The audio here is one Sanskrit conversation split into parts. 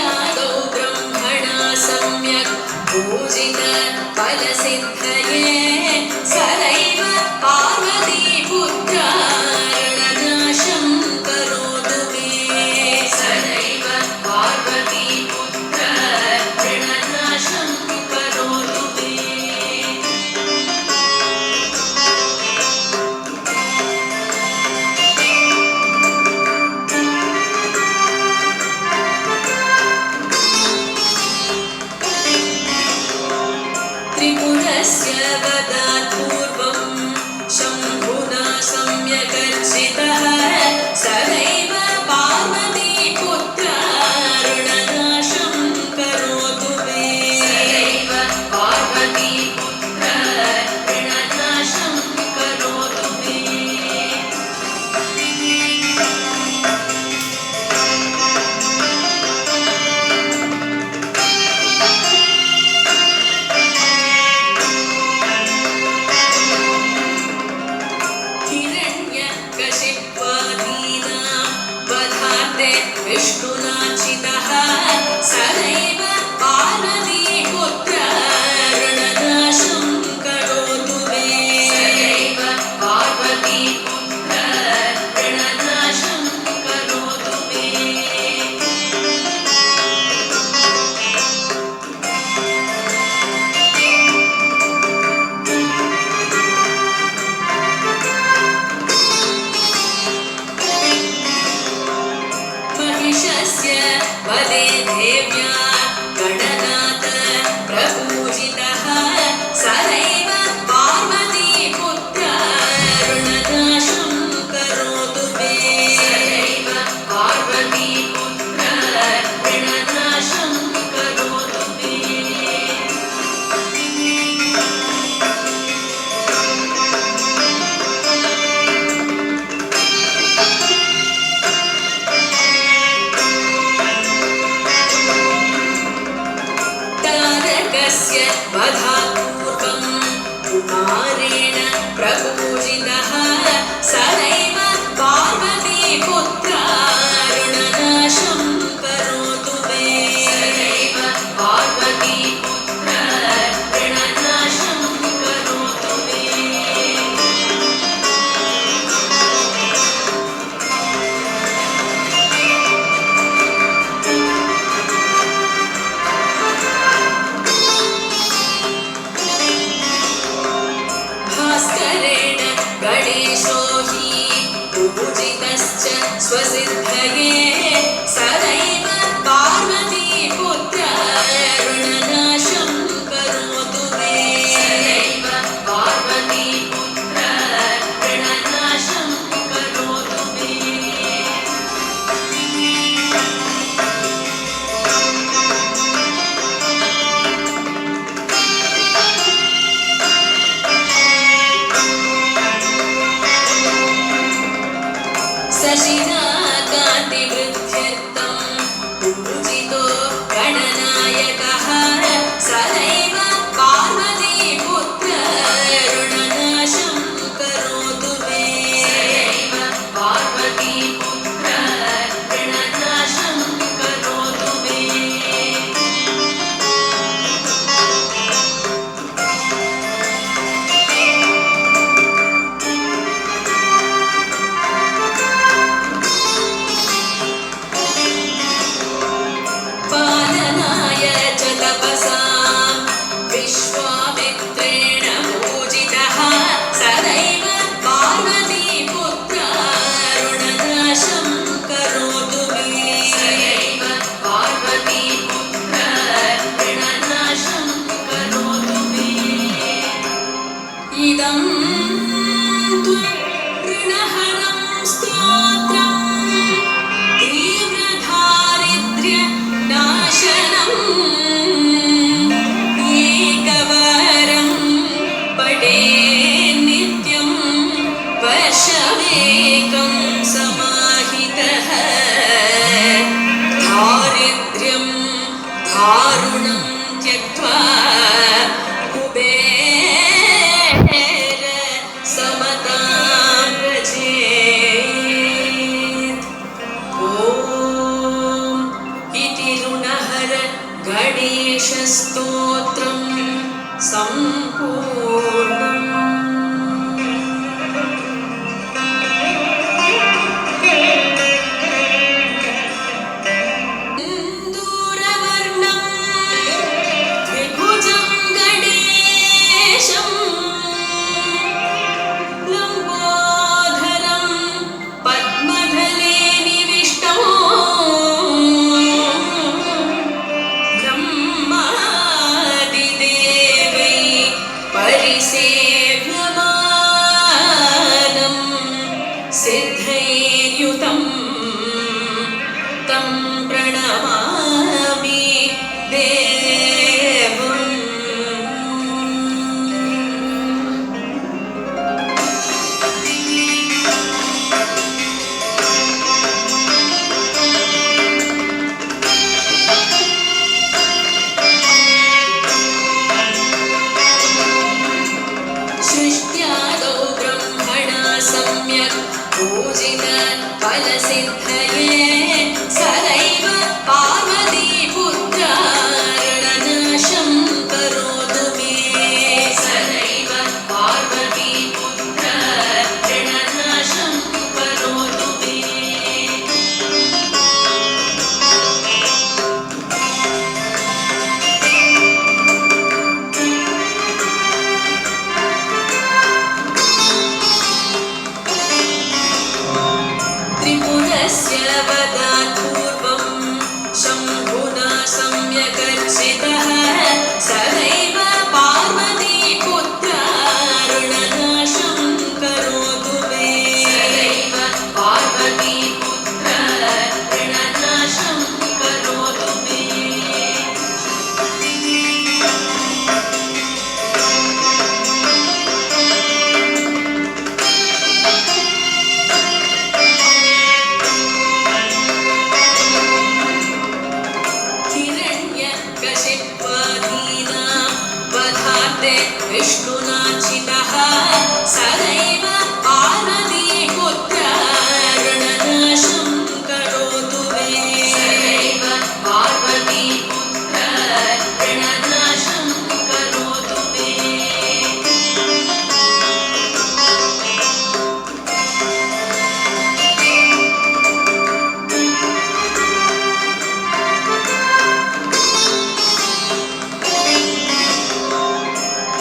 यज्ञादौ ब्रह्मणा सम्यक् पूजित फलसिद्धये सदैव पार्वती पुत्रार्णनाशं करोतु मे सदैव पार्वती पुत्रार्णनाशं करोतु मे त्रिपुरस्य वदात् पूर्वं शम्भुना सम्यगर्चितः सदैव पार्वती पुत्रार्णनाशं करोतु मे सदैव पार्वती पुत्रार्णनाशं करोतु मे हिरण्यकशिप्वादीनां वधार्थे विष्णुनाचितः सदैव पार्वती पुत्रार्णनाशं करोतु मे सदैव पार्वती पुत्रार्णनाशं करोतु मे महिषस्य वदे देव्या गणनाथ प्रपूजितः सदैव पार्वती पुत्रार्णनाशं करोतु मे सदैव पार्वती पुत्रार्णनाशं करोतु मे तारकस्य वधात् पूर्वं कुमारेण प्रपूजितः सदैव पार्वती पुत्रार्णनाशं करोतु मे सदैव पार्वती पुत्रार्णनाशं करोतु मे भास्करेण गणेशो हि पूजितश्च स्वसिद्धये सदैव पार्वती पुत्रार्णनाशं करोतु मे सदैव पार्वती पुत्रार्णनाशं करोतु मे शशिनाकान्तिवृद्ध्यर्थं पूजितो गणनायकः सदैव पार्वती पुत्रार्णनाशं करोतु मे सदैव पार्वती पुत्रार्णनाशं करोतु मे पालनाय च तपसां विश्वामित्रेण पूजितः सदैव पार्वती पुत्रार्णनाशं करोतु मे सदैव पार्वती पुत्रार्णनाशं करोतु मे इदं ऋणहरं स्तोत्रम् तीव्रदारिद्र्यनाशनम् एकवारं पठेत् नित्यं वर्षमेकं समाहितः दारिद्र्यं दारुणं त्यक्त्वा कुबेर समतां व्रजेत्। ॐ इति ऋणः गणेशस्तोत्रं सम्पूर्णम्। सिद्धैर्युतं तं प्रणमामि देवम्। सृष्ट्यादौ ब्रह्मणा सम्यक् पूजित फलसिद्धये सदैव पार्वतीपुत्रार्णनाशं करोतु मे। सदैव पार्वतीपुत्रार्णनाशं करोतु मे। त्रिपुरस्य वदात् पूर्वं शम्भुना सम्यगर्चितः सदैव पार्वतीपुत्रार्णनाशं करोतु मे। सदैव पार्वतीपुत्रार्णनाशं करोतु मे। विष्णुनाचितः सदैव पार्वतीपुत्रार्णनाशं करोतु मे। सदैव पार्वतीपुत्रार्णनाशं करोतु मे।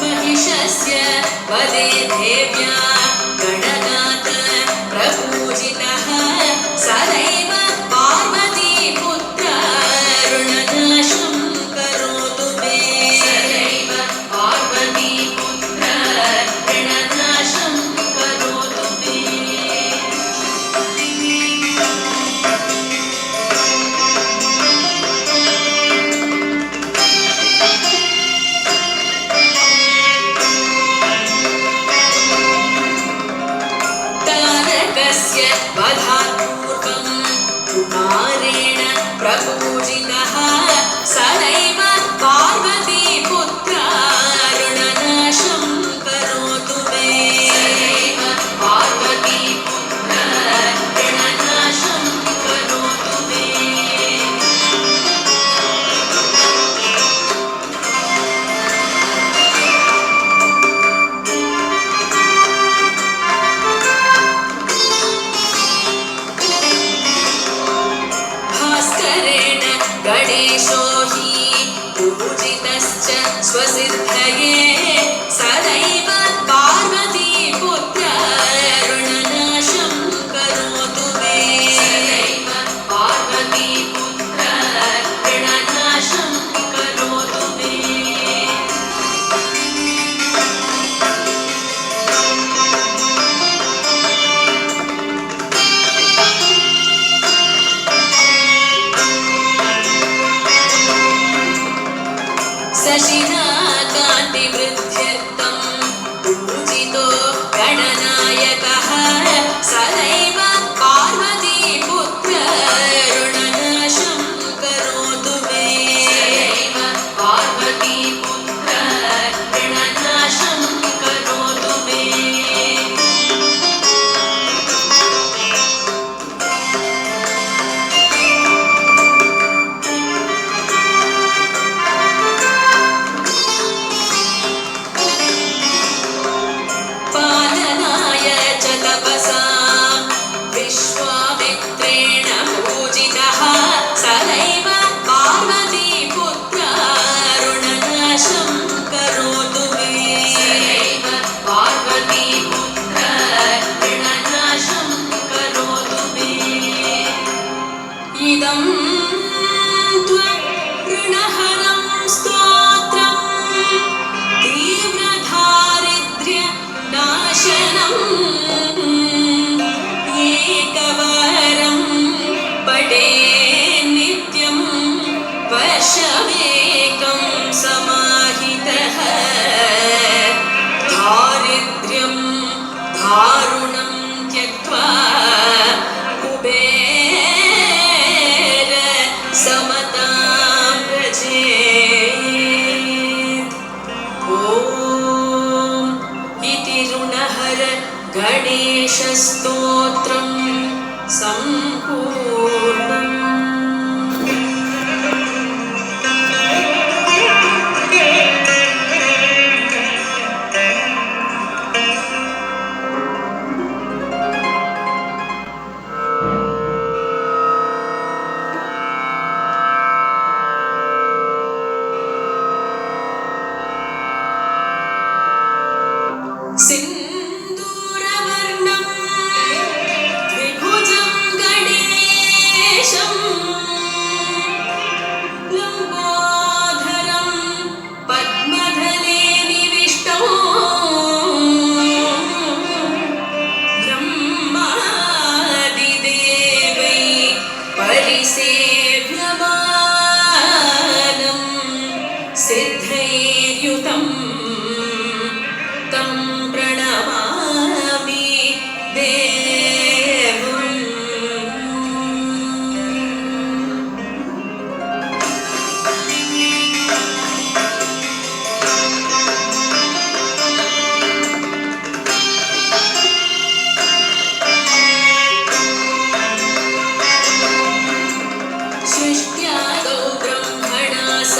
महिषस्य वदे देव्या गणनाथ प्रपूजितः सदैव पार्वतीपुत्रार्णनाशं करोतु मे। सदैव पार्वतीपुत्रार्णनाशं करोतु मे। तारकस्य वधात् पूर्वं कुमारेण प्रपूजितः सदैव पार्वतीपुत्रार्णनाशं करोतु मे। सदैव पार्वतीपुत्रार्णनाशं करोतु मे। भास्करेण गणेशो हि पूजितश्च स्वसिद्धये सदैव पार्वतीपुत्रार्णनाशं करोतु मे। सदैव पार्वतीपुत्रार्णनाशं करोतु मे। शशिना कान्तिवृद्ध्यर्थं पूजितो गणनायकः सदैव पार्वतीपुत्रार्णनाशं करोतु मे। सदैव पार्वतीपुत्रार्णनाशं करोतु मे।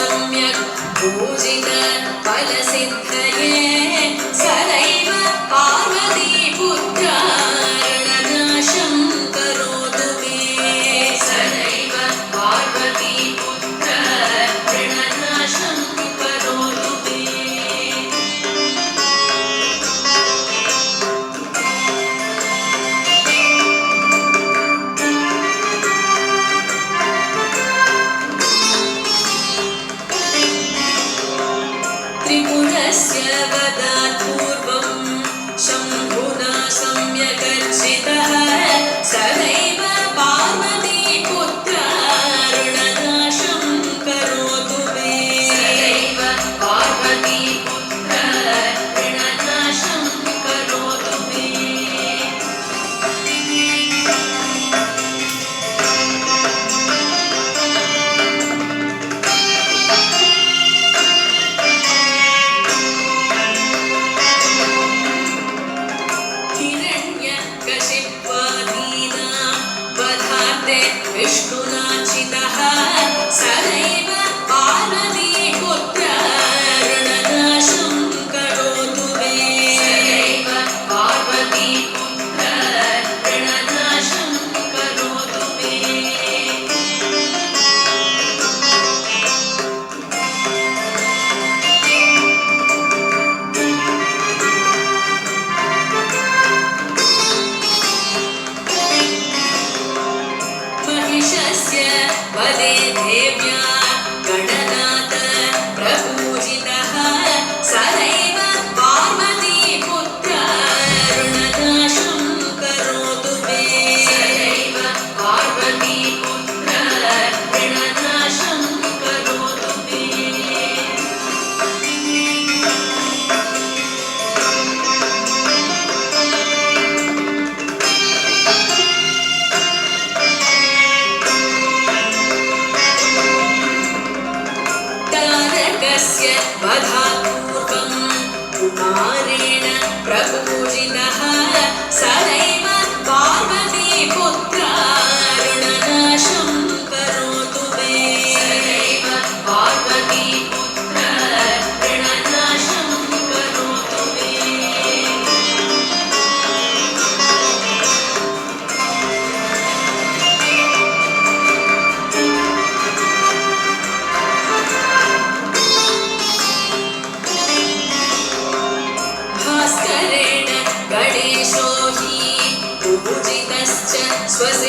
सम्यक् पूजित फलसिद्धये सदैव पार्वतीपुत्रार्णनाशं करोतु मे सदैव पार्वतीपुत्रार्णनाशं करोतु मे त्रिपुरस्य वदात् पूर्वं शम्भुना सम्यगर्चितः सदैव पार्वतीपुत्रार्णनाशं करोतु मे सदैव पार्वतीपुत्रार्णनाशं करोतु मे हिरण्यकशिप्वादीनां वधार्थे विष्णुनाचितः सदैव पार्वतीपुत्रार्णनाशं करोतु मे सदैव पार्वतीपुत्रार्णनाशं करोतु मे महिषस्य वदे देव्या गणनाथ प्रपूजितः सदैव पार्वतीपुत्रार्णनाशं करोतु मे सदैव पार्वतीपुत्रार्णनाशं करोतु मे तारकस्य वधात् पूर्वं कुमारेण प्रपूजितः सदैव पार्वतीपुत्रार्णनाशं करोतु मे सदैव पार्वतीपुत्रार्णनाशं करोतु मे भास्करेण गणेशो हि पूजितश्च स्वस्य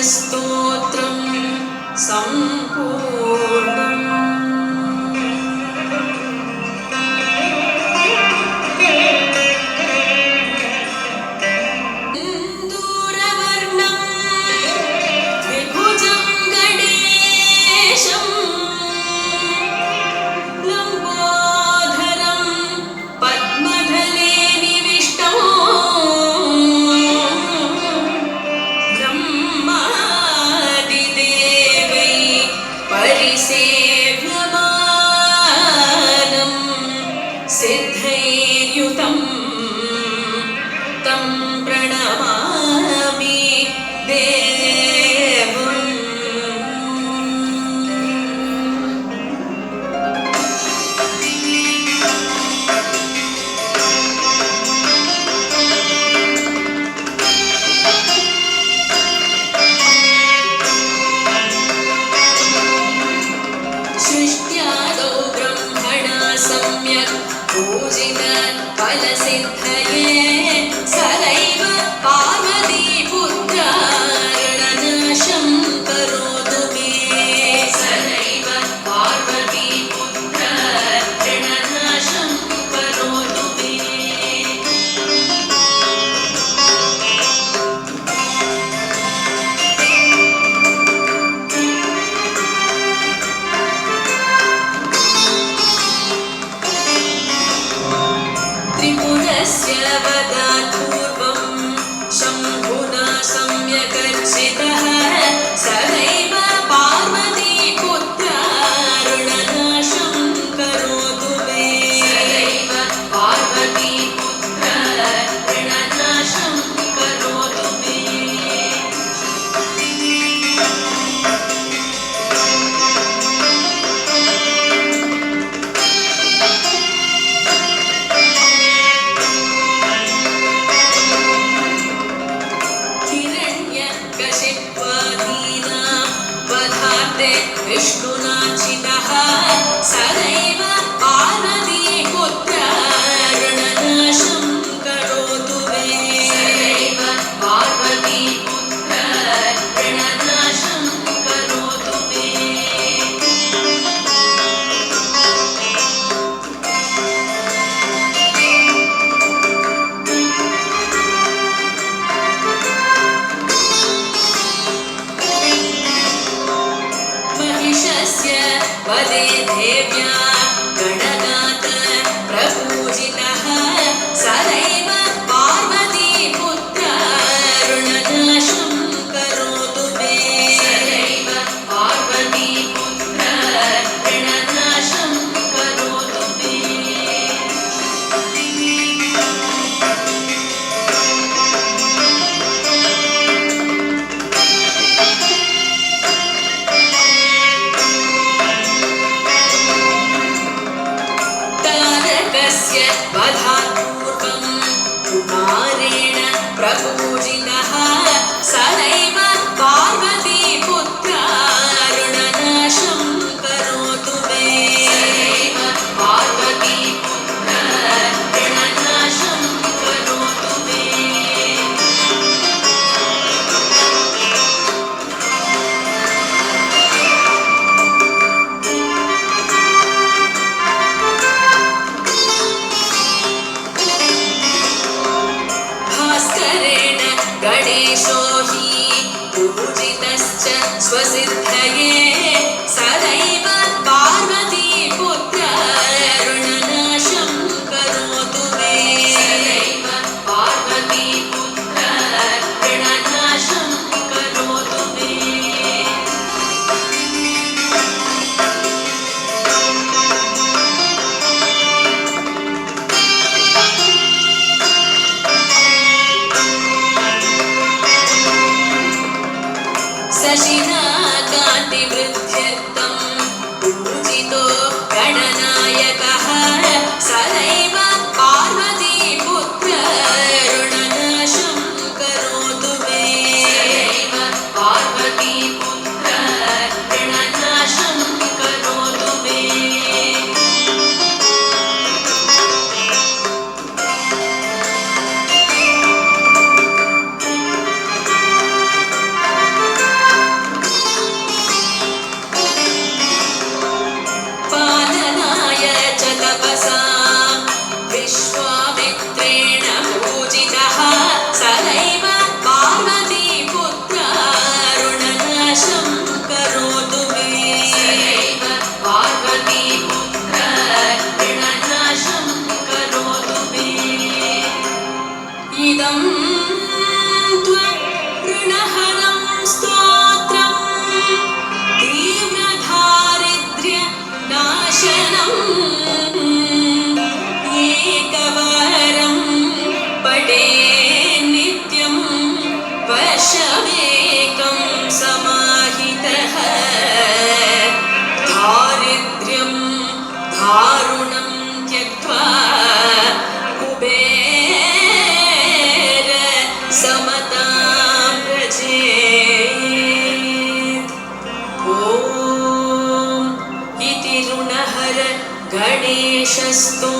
स्तोत्रं सम्पूर्णम्। सिद्धैर्युतं तं प्रणमामि देवम्। सृष्ट्यादौ ब्रह्मणा सम्यक् पूजित फलसिद्धये सदैव पार्वतीपुत्रार्णनाशं करोतु मे। सदैव पार्वतीपुत्रार्णनाशं करोतु मे। त्रिपुरस्य वदात् पूर्वं शम्भुना सम्यगर्चितः सदैव पार्वतीपुत्रार्णनाशं करोतु मे। सदैव पार्वतीपुत्रार्णनाशं करोतु मे। विष्णुनाचितः सदैव पार्वतीपुत्रार्णनाशं करोतु मे। सदैव पार्वतीपुत्रार्णनाशं करोतु मे। महिषस्य वदे देव्या गणनाथ प्रपूजितः सदैव पार्वतीपुत्रार्णनाशं करोतु मे। सदैव पार्वतीपुत्रार्णनाशं करोतु मे। तारकस्य वधात् पूर्वं कुमारेण प्रपूजितः सदैव पार्वतीपुत्रार्णनाशं करोतु मे। सदैव पार्वतीपुत्रार्णनाशं करोतु मे। भास्करेण गणेशो हि पूजितश्च स्वसिद्धये सदैव पार्वतीपुत्रार्णनाशं करोतु मे। सदैव पार्वतीपुत्रार्णनाशं करोतु मे। शशिना कान्तिवृद्ध्यर्थं पूजितो गणनायकः सदैव पार्वतीपुत्रार्णनाशं करोतु मे। सदैव पार्वतीपुत्रार्णनाशं करोतु मे। तदास्तु